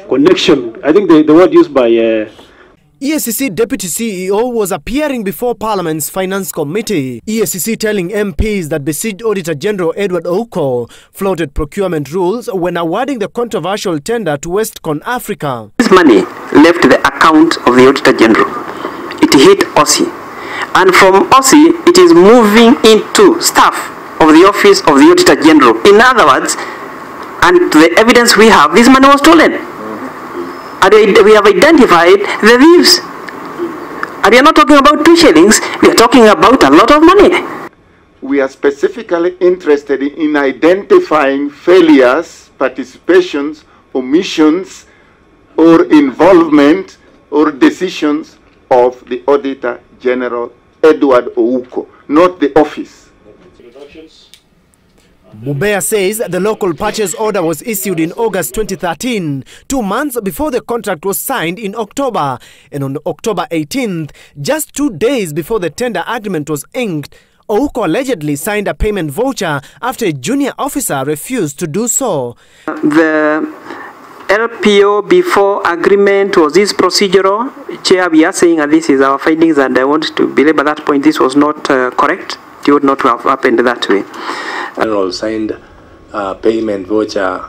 Connection, I think the word used by EACC Deputy CEO was appearing before Parliament's Finance Committee. EACC telling MPs that besieged Auditor General Edward Ouko flouted procurement rules when awarding the controversial tender to Westcon Africa. This money left the account of the Auditor General. It hit Aussie. And from Aussie, it is moving into staff of the office of the Auditor General. In other words, and the evidence we have, this money was stolen. And we have identified the thieves. And we are not talking about 2 shillings, we are talking about a lot of money. We are specifically interested in identifying failures, participations, omissions, or involvement or decisions of the Auditor General Edward Ouko, not the office. Mubea says the local purchase order was issued in August 2013, 2 months before the contract was signed in October. And on October 18th, just 2 days before the tender agreement was inked, Ouko allegedly signed a payment voucher after a junior officer refused to do so. The LPO before agreement, was this procedural? Chair, we are saying, and this is our findings, and I want to believe at that point this was not correct. It would not have happened that way. General signed a payment voucher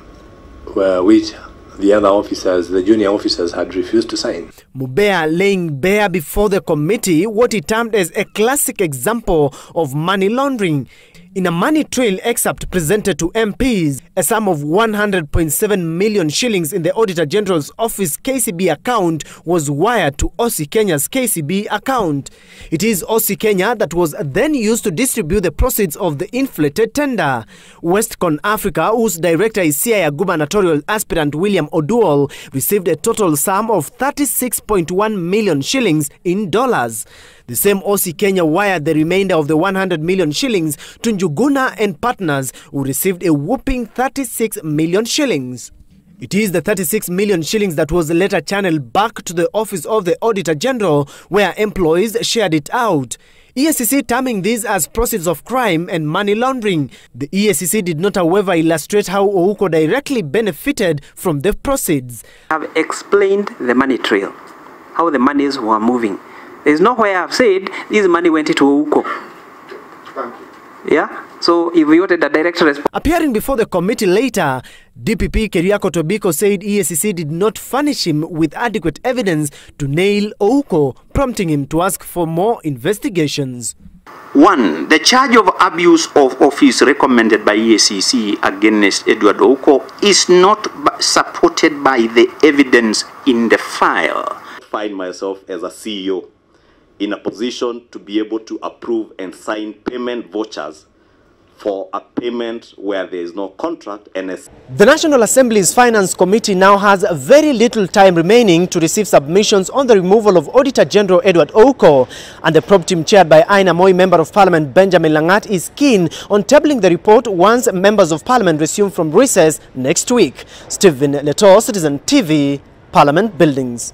which the other officers, the junior officers, had refused to sign. Mubea laying bare before the committee what he termed as a classic example of money laundering. In a money trail excerpt presented to MPs, a sum of 100.7 million shillings in the Auditor General's office KCB account was wired to Aussie Kenya's KCB account. It is Aussie Kenya that was then used to distribute the proceeds of the inflated tender. Westcon Africa, whose director is CIA gubernatorial aspirant William Oduol, received a total sum of 36.1 million shillings in dollars. The same Aussie Kenya wired the remainder of the 100 million shillings to Njuguna and partners, who received a whopping 36 million shillings. It is the 36 million shillings that was later channeled back to the office of the Auditor General, where employees shared it out. EACC terming these as proceeds of crime and money laundering. The EACC did not, however, illustrate how Ouko directly benefited from the proceeds. I have explained the money trail, how the monies were moving. There is nowhere I have said this money went into Ouko. Thank you. Yeah? So if we wanted a direct response. Appearing before the committee later, DPP Keriako Tobiko said EACC did not furnish him with adequate evidence to nail Ouko, prompting him to ask for more investigations. 1. The charge of abuse of office recommended by EACC against Edward Ouko is not supported by the evidence in the file. I find myself as a CEO in a position to be able to approve and sign payment vouchers for a payment where there is no contract. The National Assembly's Finance Committee now has very little time remaining to receive submissions on the removal of Auditor General Edward Ouko, and the probe team chaired by Aina Moi, Member of Parliament Benjamin Langat, is keen on tabling the report once members of Parliament resume from recess next week. Stephen Letoo, Citizen TV, Parliament Buildings.